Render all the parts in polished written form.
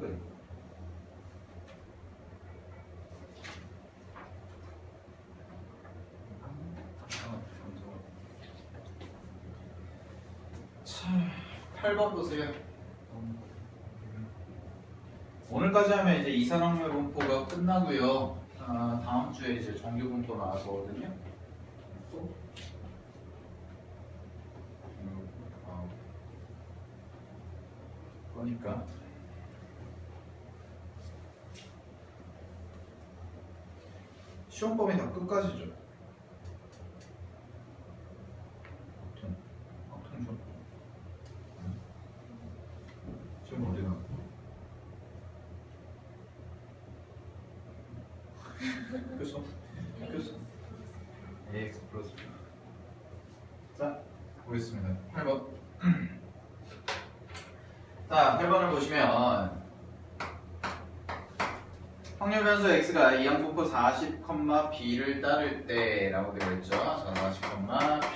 수가 있고. 자, 8번 보세요. 오늘까지 하면 이제 이산확률 분포가 끝나고요. 다음 주에 이제 정규 분포 나왔거든요. 또 그러니까 시험 범위 다 끝까지죠. 지금 어디 나? 교수. AX 플러스. 자, 보겠습니다. 8번. 자, 8번을 보시면 확률 변수 x가 이항분포 40, b를 따를 때라고 되어 있죠. 자, 40,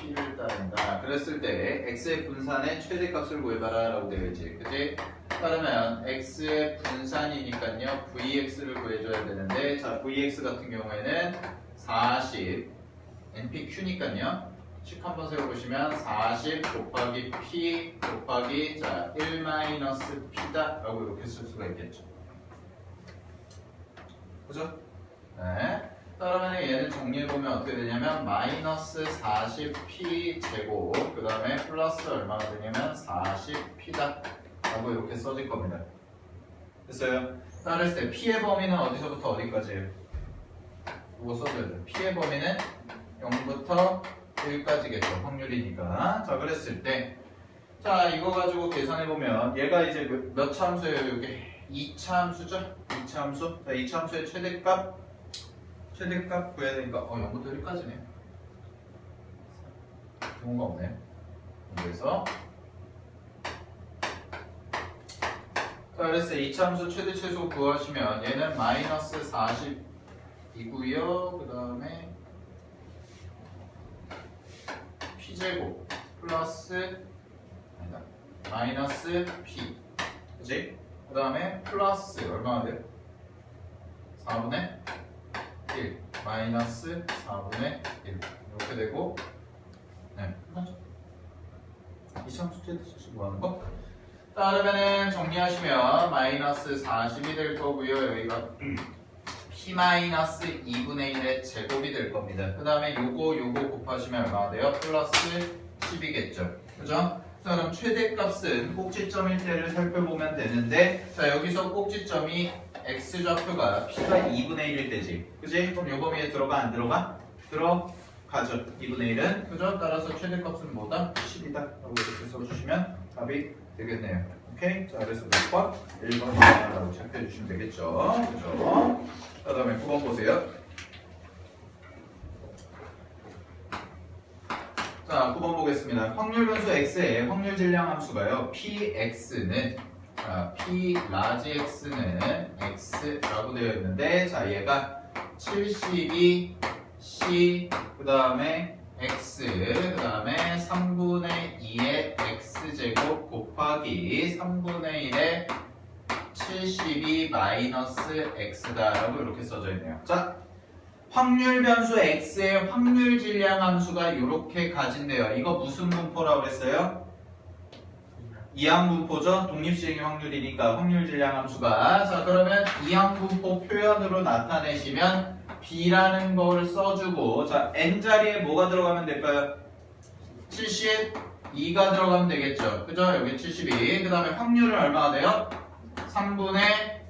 p를 따른다. 그랬을 때 x의 분산의 최대값을 구해봐라 라고 되어 있지. 그치? 따르면 x의 분산이니까요. vx를 구해줘야 되는데, 자, vx 같은 경우에는 40 npq니까요. 식 한번 세워보시면 40 곱하기 p 곱하기 자 1 p다 라고 이렇게 쓸 수가 있겠죠. 그죠? 네. 그러면 얘는 정리해보면 어떻게 되냐면 마이너스 40p 제곱 그 다음에 플러스 얼마가 되냐면 40p다 라고 이렇게 써질 겁니다. 됐어요? 따를 때 p의 범위는 어디서부터 어디까지예요? 이거 써줘야 돼요. p의 범위는 0부터 1까지겠죠. 확률이니까. 자, 그랬을 때 자, 이거 가지고 계산해보면 얘가 이제 몇 차 함수예요? 이게 2차 함수죠? 2차 함수. 자, 2차 함수의 최대값 구해야 되니까 0부터 1까지네. 좋은 거 없네요. 그래서 자, 그래서 2차 함수 최대 최소 구하시면 얘는 마이너스 40이고요. 그 다음에 p제곱 플러스 아니다 마이너스 p 그치? 그 다음에 플러스 얼마가 돼요? 4분의 1 마이너스 4분의 1 이렇게 되고 네 끝나죠? 이참수 최대값이 뭐하는 거? 따르면은 정리하시면 마이너스 40이 될 거고요. 여기가 p 마이너스 2분의 1의 제곱이 될 겁니다. 그 다음에 요거 곱하시면 얼마가 돼요? 플러스 10이겠죠. 그죠? 자, 그럼 최대값은 꼭지점일 때를 살펴보면 되는데 자, 여기서 꼭지점이 x좌표가 p가 2분의 1일 때지. 그지? 그럼 요 범위에 들어가 안 들어가? 들어가죠. 2분의 1은. 그죠? 따라서 최대값은 뭐다? 10이다. 라고 이렇게 써주시면 답이 되겠네요. 오케이? 자, 그래서 몇 번? 1번이라고 체크해 주시면 되겠죠. 그죠? 그 다음에 9번 보세요. 자, 9번 보겠습니다. 확률 변수 x의 확률 질량 함수가요. px는 p 라지 x는 x라고 되어 있는데 자, 얘가 72 c 그 다음에 x 그 다음에 3분의 2의 x제곱 곱하기 3분의 1의 72 마이너스 x다 라고 이렇게 써져 있네요. 자, 확률 변수 x의 확률 질량 함수가 이렇게 가진대요. 이거 무슨 분포라고 그랬어요? 이항분포죠? 독립시행의 확률이니까 확률 질량 함수가. 자, 그러면 이항분포 표현으로 나타내시면 b라는 거를 써주고 자, n자리에 뭐가 들어가면 될까요? 72가 들어가면 되겠죠. 그죠? 여기 72. 그 다음에 확률은 얼마가 돼요? 3분의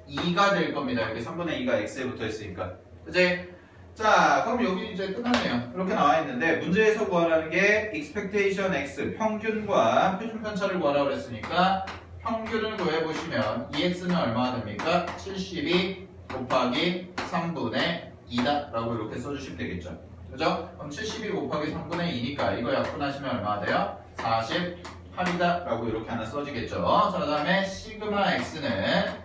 2가 될 겁니다. 여기 3분의 2가 x에 붙어 있으니까. 그치? 자, 그럼 여기 이제 끝났네요. 이렇게 나와 있는데 문제에서 구하라는 게 expectation x 평균과 표준 편차를 구하라고 그랬으니까 평균을 구해보시면 EX는 얼마가 됩니까? 72 곱하기 3분의 2다 라고 이렇게 써주시면 되겠죠. 그죠? 그럼 72 곱하기 3분의 2니까 이거 약분하시면 얼마가 돼요? 48이다 라고 이렇게 하나 써지겠죠. 자, 그 다음에 시그마 x는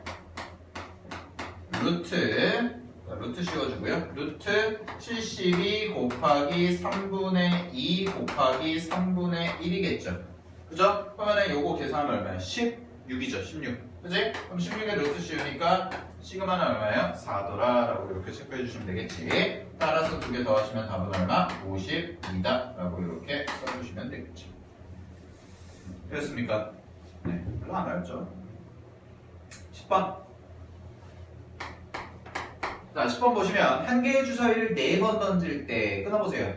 루트 씌워주고요. 루트 72 곱하기 3분의 2 곱하기 3분의 1이겠죠. 그죠? 그러면 요거 계산하면 얼마야? 16 6이죠. 16. 그치? 그럼 16의 루트 씌우니까 시그마는 얼마예요? 4더라 라고 이렇게 체크해 주시면 되겠지. 따라서 두 개 더하시면 답은 얼마? 52다 라고 이렇게 써주시면 되겠죠. 됐습니까? 네, 별로 안 어렵죠. 10번. 자, 10번 보시면 한 개의 주사위를 4번 던질 때 끊어보세요.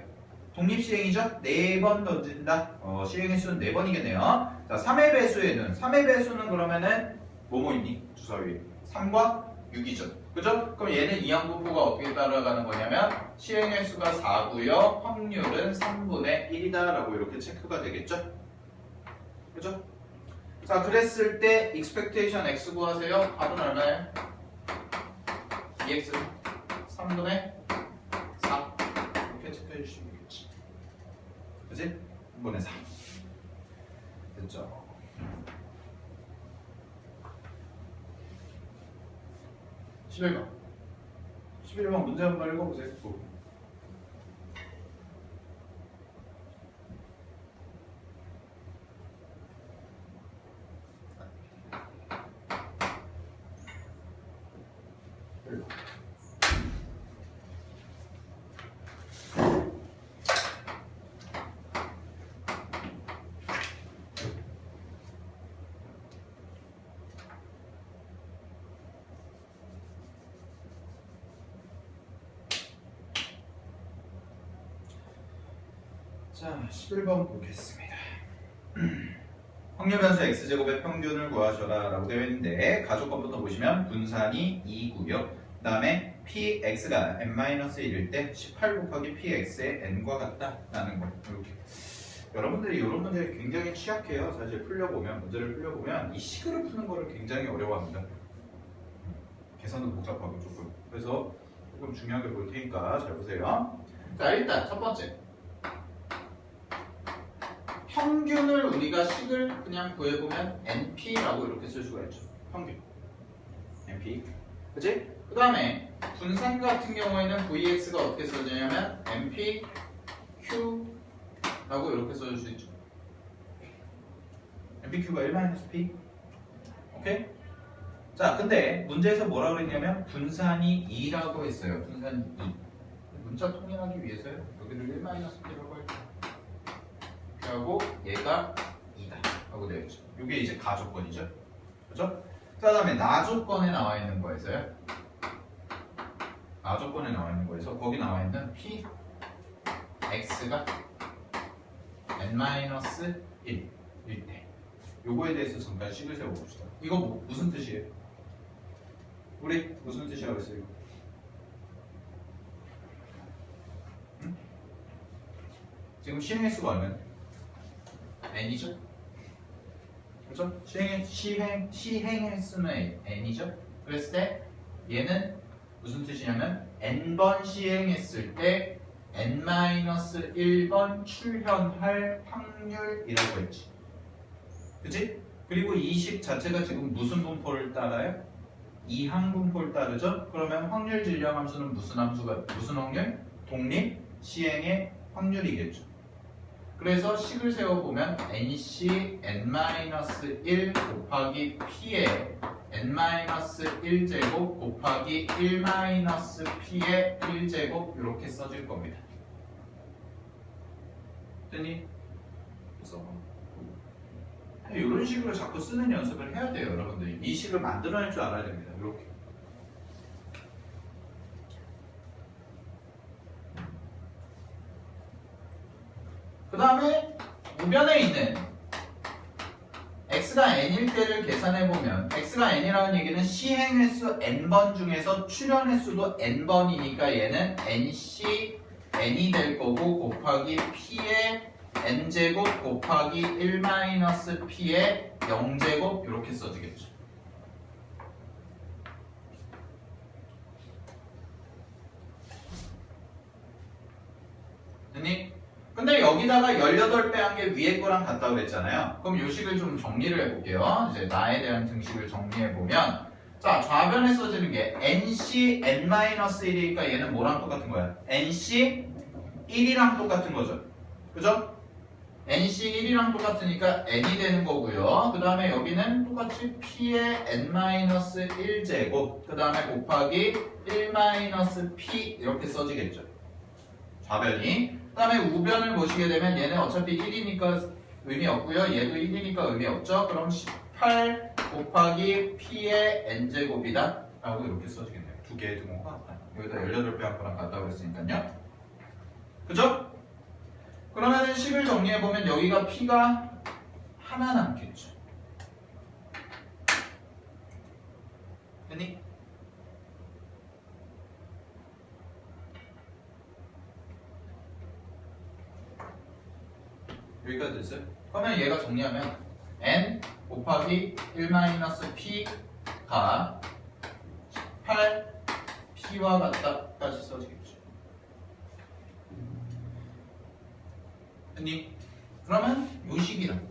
독립시행이죠? 4번 던진다. 시행 횟수는 4번이겠네요. 자, 3의 배수는 그러면은 뭐뭐 있니? 주사위 3과 6이죠. 그죠? 그럼 얘는 이항분포가 어떻게 따라가는 거냐면 시행 횟수가 4고요. 확률은 3분의 1이다 라고 이렇게 체크가 되겠죠? 그죠? 자, 그랬을 때 expectation x 구하세요. 답은 얼마예요? 2x 3분의 4 이렇게 체크해 주시면 되겠지. 그치? 3분의 4 됐죠? (11번) 11번 문제 한번 읽어보세요. 자, 11번 보겠습니다. 확률변수 x제곱의 평균을 구하셔라 라고 되어 있는데 가족값부터 보시면 분산이 2고요. 그 다음에 px가 n-1일 때 18 곱하기 px의 n과 같다 라는 거. 이렇게 여러분들이 이런 문제 굉장히 취약해요. 사실 문제를 풀려보면 이 식으로 푸는 거를 굉장히 어려워합니다. 계산도 복잡하고 조금. 그래서 조금 중요하게 볼 테니까 잘 보세요. 자, 일단 첫 번째 평균을 우리가 식을 그냥 구해보면 NP라고 이렇게 쓸 수가 있죠. 평균 NP. 그치? 그 다음에 분산 같은 경우에는 VX가 어떻게 써지냐면 NPQ라고 이렇게 써줄 수 있죠. NPQ가 1-P. 오케이? 자, 근데 문제에서 뭐라고 그랬냐면 분산이 2라고 했어요. 분산이 2. 문자 통일하기 위해서요. 여기를 1-P라고 할게요. 하고 얘가 2다 하고 되어 있죠. 이게 이제 가조건이죠. 그렇죠? 그 다음에 나조건에 나와 있는 거에서요. 나조건에 나와 있는 거에서 거기 나와 있는 p x가 n-1일 때 요거에 대해서 잠깐 식을 세워봅시다. 이거 무슨 뜻이에요? 우리 무슨 뜻이라고 했어요? 이거? 응? 지금 시행 횟수가 얼마냐? n이죠? 그렇죠? 시행 횟수는 n이죠? 그랬을 때 얘는 무슨 뜻이냐면 n번 시행했을 때 n-1번 출현할 확률이라고 했지. 그치? 그리고 이 식 자체가 지금 무슨 분포를 따라요? 이항분포를 따르죠? 그러면 확률 질량함수는 무슨 확률? 독립 시행의 확률이겠죠. 그래서 식을 세워보면 nc n-1 곱하기 p의 n-1제곱 곱하기 1-p의 1제곱 이렇게 써질 겁니다. 됐니? 그래서 이런 식으로 자꾸 쓰는 연습을 해야 돼요. 여러분들이 이 식을 만들어낼 줄 알아야 됩니다. 이렇게. 그 다음에 우변에 있는 x가 n일 때를 계산해보면 x가 n이라는 얘기는 시행횟수 n번 중에서 출현횟수도 n번이니까 얘는 nc n이 될 거고 곱하기 p의 n제곱 곱하기 1-p의 0제곱 이렇게 써지겠죠. 됐니? 근데 여기다가 18배 한 게 위에 거랑 같다고 그랬잖아요. 그럼 이 식을 좀 정리를 해볼게요. 이제 나에 대한 등식을 정리해보면 자, 좌변에 써지는 게 nc n-1이니까 얘는 뭐랑 똑같은 거야? nc 1이랑 똑같은 거죠. 그죠? NC 1이랑 똑같으니까 n이 되는 거고요. 그 다음에 여기는 똑같이 p의 n-1제곱 그 다음에 곱하기 1-p 이렇게 써지겠죠. 좌변이. 그 다음에 우변을 보시게 되면 얘는 어차피 1이니까 의미 없고요. 얘도 1이니까 의미 없죠. 그럼 18 곱하기 p의 n제곱이다 라고 이렇게 써지겠네요. 두 개의 등호가 같다. 여기다 18배 한 거랑 같다고 했으니까요. 그죠? 그러면은 식을 정리해보면 여기가 p가 하나 남겠죠. 됐니? 여기까지 됐어요? 그러면 얘가 정리하면 n 곱하기 1-p가 18p와 같다까지 써지겠죠. 됐니? 그러면 요 식이랑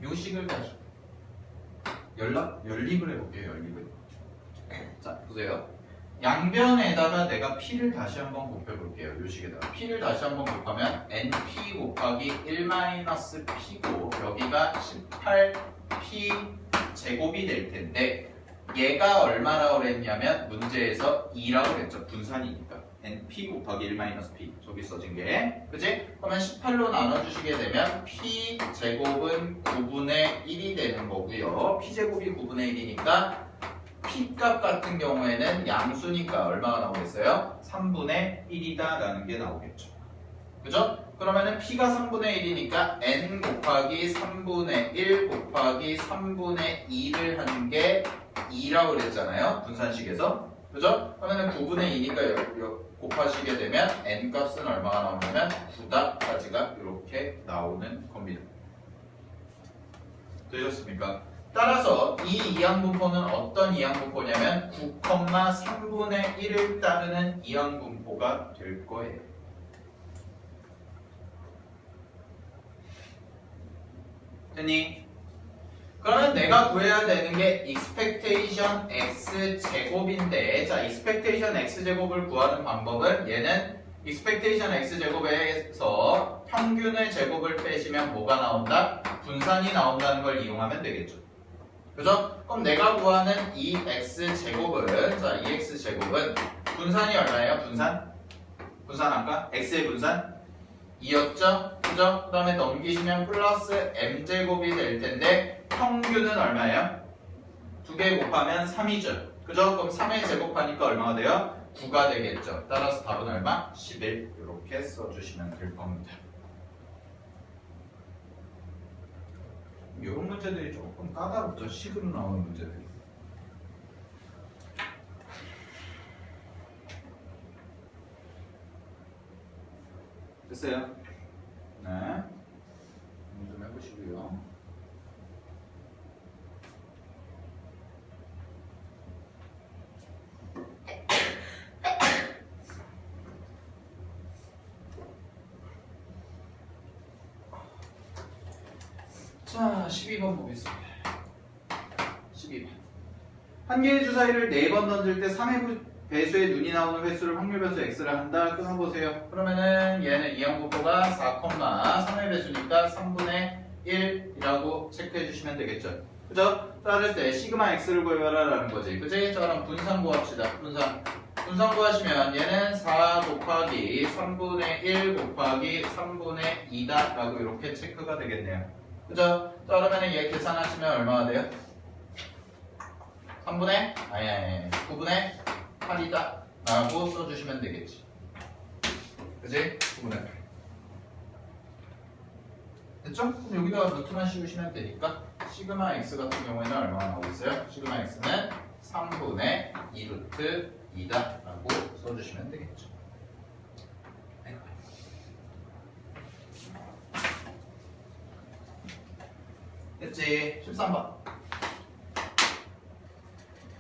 요 식을 가지고 연립을 해볼게요. 연립을. 자 보세요. 양변에다가 내가 p를 다시 한번 곱해볼게요. 요 식에다가 p를 다시 한번 곱하면 np 곱하기 1-p고 여기가 18p 제곱이 될 텐데 얘가 얼마라고 그랬냐면 문제에서 2라고 그랬죠. 분산이니까 np 곱하기 1-p 저기 써진 게 그치? 그러면 18로 나눠주시게 되면 p 제곱은 9분의 1이 되는 거고요. p 제곱이 9분의 1이니까 p 값 같은 경우에는 양수니까 얼마가 나오겠어요? 3분의 1이다 라는 게 나오겠죠. 그죠? 그러면은 p가 3분의 1이니까 n 곱하기 3분의 1 곱하기 3분의 2를 한 게 2라고 그랬잖아요. 분산식에서. 그죠? 그러면은 9분의 2니까 곱하시게 되면 n 값은 얼마가 나오냐면 9다까지가 이렇게 나오는 겁니다. 되셨습니까? 따라서 이 이항분포는 어떤 이항분포냐면 9,3분의 1을 따르는 이항분포가 될 거예요. 됐니? 그러면 내가 구해야 되는 게 expectation x 제곱인데 자 expectation x 제곱을 구하는 방법은 얘는 expectation x 제곱에서 평균의 제곱을 빼시면 뭐가 나온다? 분산이 나온다는 걸 이용하면 되겠죠. 그죠? 그럼 내가 구하는 이 x 제곱은 자, 이 x 제곱은 분산이 얼마예요? 분산 아까 x의 분산 2였죠? 그죠? 그 다음에 넘기시면 플러스 m제곱이 될 텐데 평균은 얼마예요? 2개 곱하면 3이죠. 그죠? 그럼 3에 제곱하니까 얼마가 돼요? 9가 되겠죠. 따라서 답은 얼마? 11 이렇게 써주시면 될 겁니다. 이런 문제들이 조금 까다롭죠. 식으로 나오는 문제들이. 됐어요? 네. 좀 해보시고요. 자, 12번 보겠습니다. 12번. 한 개의 주사위를 4번 던질 때 3의 배수의 눈이 나오는 횟수를 확률 변수 x를 한다. 끊어보세요. 그러면은 얘는 이항분포가 4,3의 배수니까 3분의 1이라고 체크해 주시면 되겠죠. 그죠? 따를 때 시그마 x를 구해봐라 라는 거지. 그치? 자, 그럼 분산 구합시다. 분산 구하시면 얘는 4 곱하기 3분의 1 곱하기 3분의 2다 라고 이렇게 체크가 되겠네요. 그죠? 자, 그러면은 얘 계산하시면 얼마가 돼요? 3분의? 아니 9분의 8이다 라고 써주시면 되겠지. 그치? 9분의 8 됐죠? 그럼 여기다가 루트만 씌우시면 되니까 시그마 x 같은 경우에는 얼마가 나오겠어요? 시그마 x는 3분의 2루트 2다 라고 써주시면 되겠죠. 됐지? 13번.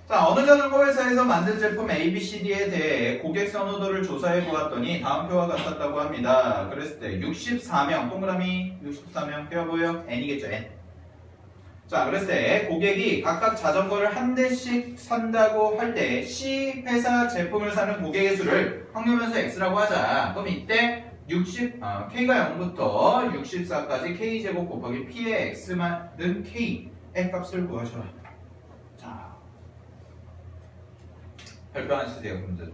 자, 어느 자전거 회사에서 만든 제품 ABCD에 대해 고객 선호도를 조사해 보았더니 다음 표와 같았다고 합니다. 그랬을 때 64명, 동그라미 64명 표어 보여? N이겠죠, N. 자, 그랬을 때 고객이 각각 자전거를 한 대씩 산다고 할 때 C 회사 제품을 사는 고객의 수를 확률 변수 X라고 하자. 그럼 이때 K가 0부터 64까지 K제곱 곱하기 P의 X만은 K의 값을 구하셔라. 자, 별표 안 쓰세요, 문제.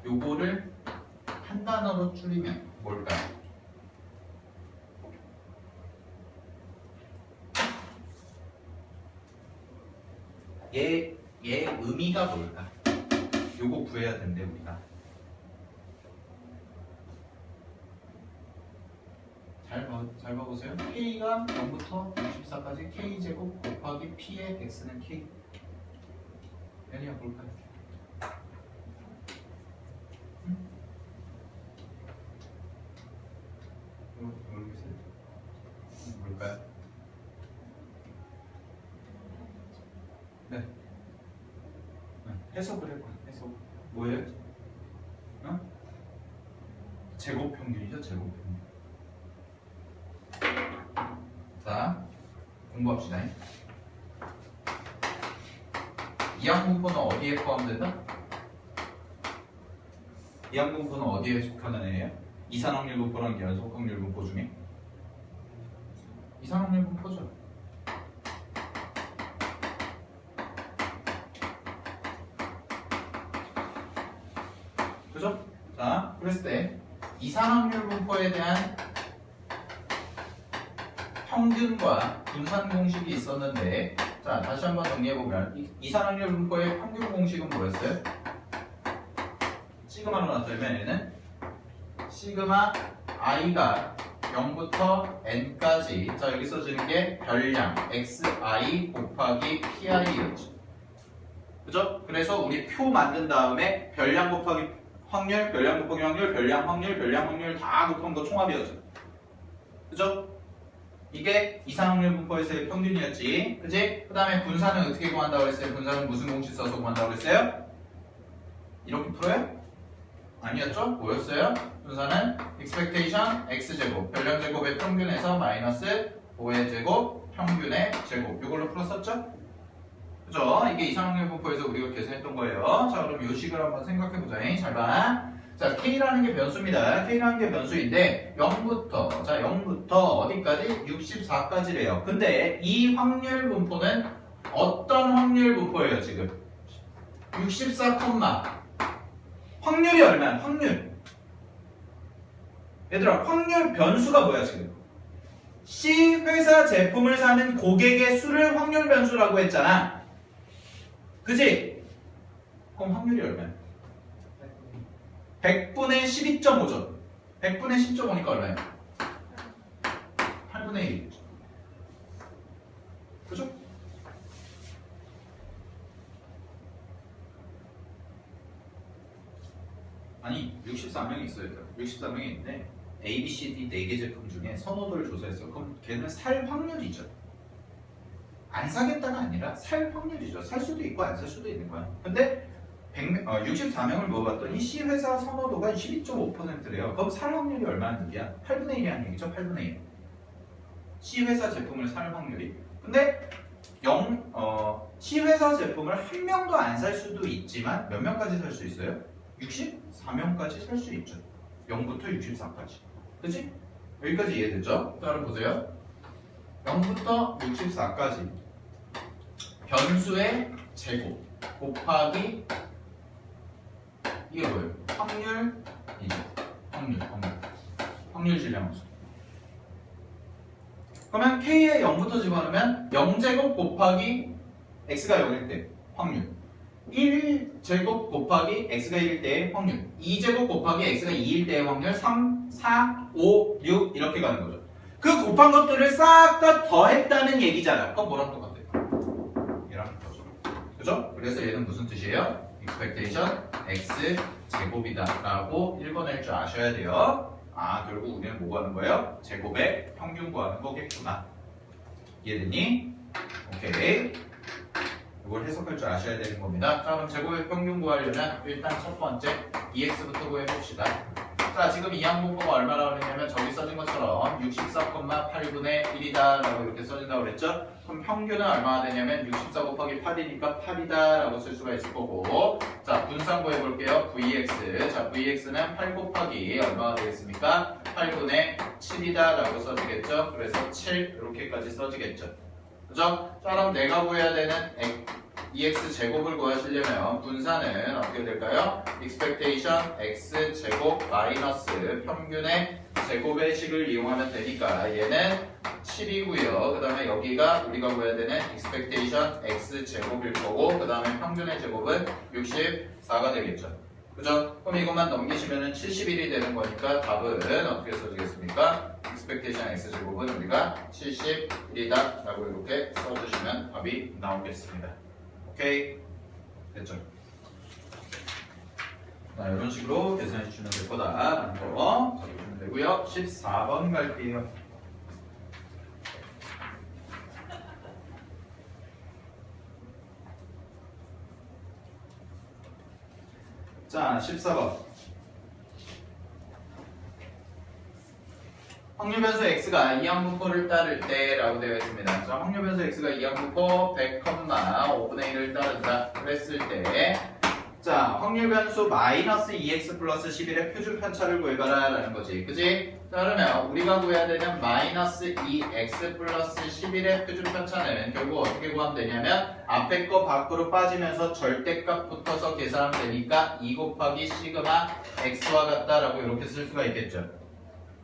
요거를 한 단어로 줄이면 뭘까요? 얘 의미가 뭘까? 요거 구해야 된대 우리가. 잘 봐보세요. K가 0부터 64까지 K제곱 곱하기 P의 X는 K. 연이야 볼까요? 모르겠어요. 뭘까요? 네. 해석을 해봐. 해석. 뭐예요? 제곱 평균이죠, 제곱 평균. 자, 공부합시다. 이항분포는 어디에 포함된다? 이항분포는 어디에 속하는 애예요? 이산확률분포랑 연속확률분포 중에? 이산확률분포죠. 그죠? 자, 그랬을 때 이산확률분포에 대한 평균과 분산 공식이 있었는데, 자, 다시 한번 정리해보면 이산확률분포의 평균 공식은 뭐였어요? 시그마로 나타내면 얘는 시그마 i가 0부터 n까지, 자 여기 써지는 게 별량 xi 곱하기 pi였죠. 그죠? 그래서 우리 표 만든 다음에 별량 곱하기 확률, 별량 곱하기 확률, 별량 확률, 별량 확률 다 곱한 거 총합이었죠. 그죠? 이게 이산확률 분포에서의 평균이었지. 그지? 그 다음에 분산은 어떻게 구한다고 그랬어요? 분산은 무슨 공식 써서 구한다고 그랬어요? 이렇게 풀어요? 아니었죠? 뭐였어요? 분산은 expectation x제곱 별량제곱의 평균에서 마이너스 5의 제곱 평균의 제곱 이걸로 풀었었죠? 그죠? 이게 이산확률 분포에서 우리가 계산했던 거예요. 자, 그럼 이 식을 한번 생각해보자. 잘 봐. 자, K라는 게 변수입니다. K라는 게 변수인데 0부터 자 0부터 어디까지? 64까지래요. 근데 이 확률 분포는 어떤 확률 분포예요 지금? 64, 확률이 얼마야? 확률. 얘들아, 확률 변수가 뭐야 지금? C 회사 제품을 사는 고객의 수를 확률 변수라고 했잖아. 그지? 그럼 확률이 얼마야? 100분의 12.5죠. 100분의 10.5니까 얼마예요? 8분의 1. 그죠? 아니 64명이 있어요. 64명이 있는데 A, B, C, D 4개 제품 중에 선호도를 조사했어요. 그럼 걔는 살 확률이죠. 안 사겠다가 아니라 살 확률이죠. 살 수도 있고 안 살 수도 있는 거야. 근데 64명을 먹어봤더니 C 회사 선호도가 12.5%래요. 그럼 살 확률이 얼마나 얘기야? 8분의 1이라는 얘기죠. 8분의 1. C 회사 제품을 살 확률이. 근데 C 회사 제품을 한 명도 안 살 수도 있지만 몇 명까지 살 수 있어요? 64명까지 살 수 있죠. 0부터 64까지. 그치? 여기까지 이해됐죠? 따라 보세요. 0부터 64까지 변수의 제곱 곱하기 이게 뭐예요? 확률이죠. 확률 질량함수. 그러면 K에 0부터 집어넣으면 0제곱 곱하기 X가 0일 때 확률, 1제곱 곱하기 X가 1일 때의 확률, 2제곱 곱하기 X가 2일 때의 확률, 3, 4, 5, 6 이렇게 가는 거죠. 그 곱한 것들을 싹 다 더했다는 얘기잖아. 그럼 뭐랑 똑같아요? 얘랑 똑같죠. 그죠? 그래서 얘는 무슨 뜻이에요? expectation x 제곱이다 라고 읽어낼 줄 아셔야 돼요. 아, 결국 우리는 뭐 하는 거예요? 제곱의 평균 구하는 거겠구나. 이해됐니? 오케이. 이걸 해석할 줄 아셔야 되는 겁니다. 자, 그럼 제곱의 평균 구하려면 일단 첫 번째 2x부터 구해봅시다. 자, 지금 이 항분포가 얼마나 오르냐면 저기 써진 것처럼 64,8분의 1이다 라고 이렇게 써진다고 그랬죠? 그럼 평균은 얼마나 되냐면 64 곱하기 8이니까 8이다 라고 쓸 수가 있을 거고, 자, 분산 구해볼게요. vx. 자, vx는 8 곱하기 얼마가 되겠습니까? 8분의 7이다 라고 써지겠죠? 그래서 7 이렇게까지 써지겠죠? 그죠? 자, 그럼 내가 구해야 되는 EX 제곱을 구하시려면 분산은 어떻게 될까요? expectation x 제곱 마이너스 평균의 제곱의 식을 이용하면 되니까 얘는 7이고요. 그 다음에 여기가 우리가 구해야 되는 expectation x 제곱일 거고, 그 다음에 평균의 제곱은 64가 되겠죠. 그죠? 그럼 이것만 넘기시면 71이 되는 거니까 답은 어떻게 써지겠습니까? expectation x 제곱은 우리가 71이다 라고 이렇게 써주시면 답이 나오겠습니다. 오케이? 됐죠? 자, 이런 식으로 계산해 주시면 될 거다라는 거 적어주시면 되고요. 14번 갈게요. 자, 14번. 확률변수 x가 이항분포를 따를 때 라고 되어 있습니다. 자, 확률변수 x가 이항분포 100, 5분의 1을 따른다 그랬을 때, 자, 확률변수 마이너스 2x 플러스 11의 표준 편차를 구해봐라 라는 거지. 그지? 자, 그러면 우리가 구해야 되는 마이너스 2x 플러스 11의 표준 편차는 결국 어떻게 구하면 되냐면 앞에 거 밖으로 빠지면서 절대값 붙어서 계산하면 되니까 2 곱하기 시그마 x와 같다라고 이렇게 쓸 수가 있겠죠.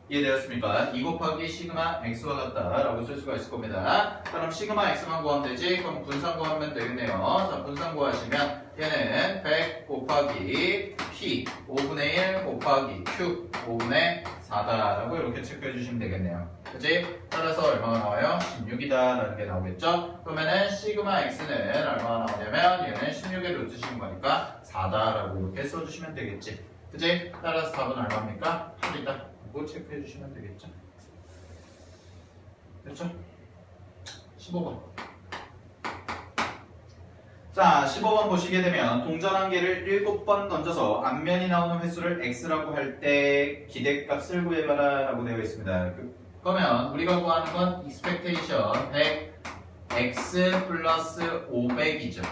이해되었습니까? 2 곱하기 시그마 x와 같다라고 쓸 수가 있을 겁니다. 그럼 시그마 x만 구하면 되지? 그럼 분산 구하면 되겠네요. 자, 분산 구하시면 얘는 100 곱하기 p 5분의 1 곱하기 q 5분의 4다라고 이렇게 체크해 주시면 되겠네요. 그치? 따라서 얼마가 나와요? 16이다 라는 게 나오겠죠? 그러면은 시그마 x는 얼마가 나오냐면 얘는 16의 루트식인 거니까 4다라고 이렇게 써주시면 되겠지. 그치? 따라서 답은 얼마입니까? 8이다. 이거 체크해 주시면 되겠죠? 됐죠? 15번. 자, 15번 보시게 되면 동전 한 개를 7번 던져서 앞면이 나오는 횟수를 x라고 할 때 기대값을 구해봐라 라고 되어 있습니다. 그러면 우리가 구하는 건 expectation 100 x 플러스 500이죠.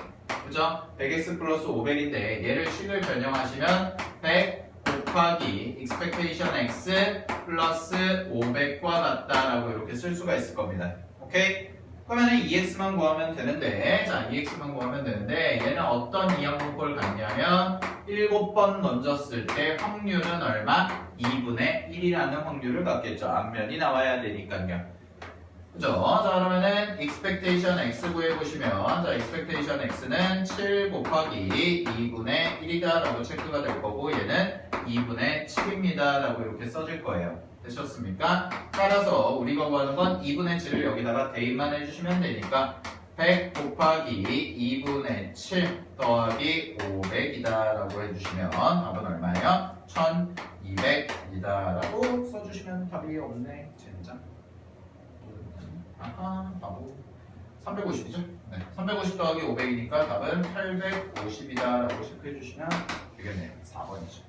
그죠? 100x 플러스 500인데 얘를 식을 변형하시면 100 곱하기 expectation x 플러스 500과 같다라고 이렇게 쓸 수가 있을 겁니다. 오케이? 그러면 2x만 구하면 되는데, 자, 2x만 구하면 되는데 얘는 어떤 이항분포를 갖냐면 7번 던졌을 때 확률은 얼마? 2분의 1이라는 확률을 갖겠죠. 앞면이 나와야 되니까요. 그죠? 자, 그러면은 expectation x 구해보시면, 자, expectation x는 7 곱하기 2분의 1이다 라고 체크가 될 거고 얘는 2분의 7입니다 라고 이렇게 써질 거예요. 되셨습니까? 따라서 우리가 구하는 건 2분의 7을 여기다가 대입만 해주시면 되니까 100 곱하기 2분의 7 더하기 500이다 라고 해주시면 답은 얼마예요? 1200이다 라고 써주시면 답이 없네. 젠장. 아하, 바보. 350이죠? 네. 350 더하기 500이니까 답은 850이다 라고 체크해 주시면 되겠네요. 4번이죠.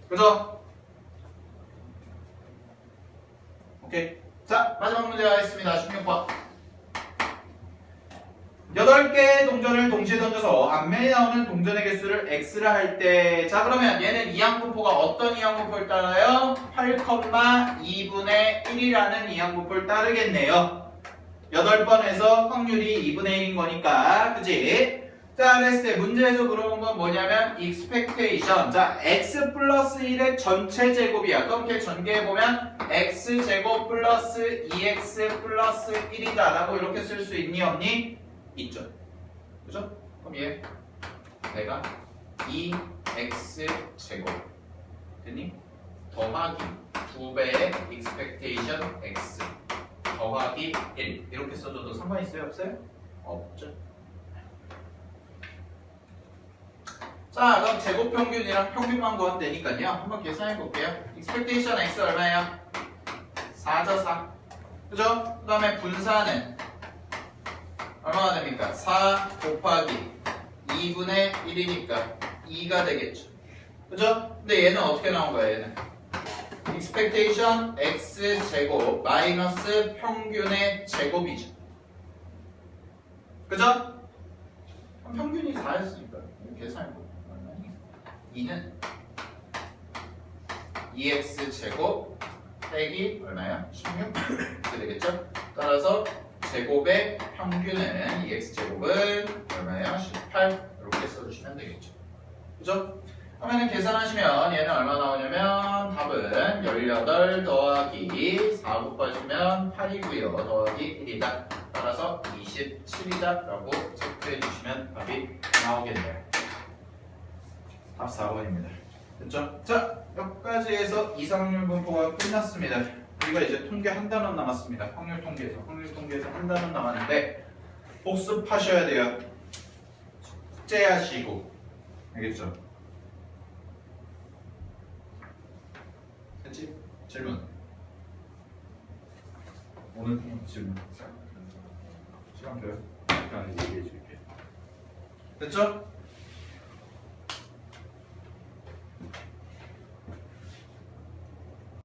그죠? 오케이. 자, 마지막 문제 가겠습니다. 16번. 8개의 동전을 동시에 던져서 앞면에 나오는 동전의 개수를 x라 할 때, 자, 그러면 얘는 이항분포가 어떤 이항분포를 따라요? 8,2분의 1이라는 이항분포를 따르겠네요. 8번에서 확률이 2분의 1인 거니까, 그지? 자, 그랬을 때 문제에서 물어본 건 뭐냐면 expectation. 자, x 플러스 1의 전체 제곱이야. 그렇게 전개해보면 x제곱 플러스 2x 플러스 1이다 라고 이렇게 쓸 수 있니 없니? 있죠. 그죠? 그럼 얘 내가 2x제곱 됐니? 더하기 2배의 expectation x 더하기 1 이렇게 써줘도 상관 있어요? 없어요? 없죠. 자, 그럼 제곱 평균이랑 평균만 구하면 되니까요. 한번 계산해 볼게요. expectation x 얼마예요? 4죠, 4. 그죠? 그 다음에 분산은 얼마가 됩니까? 4 곱하기 2분의 1이니까 2가 되겠죠. 그죠? 근데 얘는 어떻게 나온 거야, 얘는? expectation x제곱 마이너스 평균의 제곱이죠. 그죠? 그럼 평균이 4였으니까 계산해보고 2는 2x제곱 빼기 얼마야? 16? 이렇게 되겠죠? 따라서 제곱의 평균은 2x제곱은 얼마야? 18 이렇게 써주시면 되겠죠. 그죠? 그러면 계산하시면 얘는 얼마 나오냐면 답은 18 더하기 4 곱하시면 8이고요. 더하기 1이다. 따라서 27이다 라고 체크해 주시면 답이 나오겠네요. 답 4번입니다. 됐죠? 자, 여기까지 해서 이상률 분포가 끝났습니다. 우리가 이제 통계 한 단원 남았습니다. 확률 통계에서 한 단원 남았는데 복습하셔야 돼요. 숙제하시고. 알겠죠? 됐지? 질문. 오늘 질문. 시간 돼요? 잠깐 얘기해 줄게. 됐죠?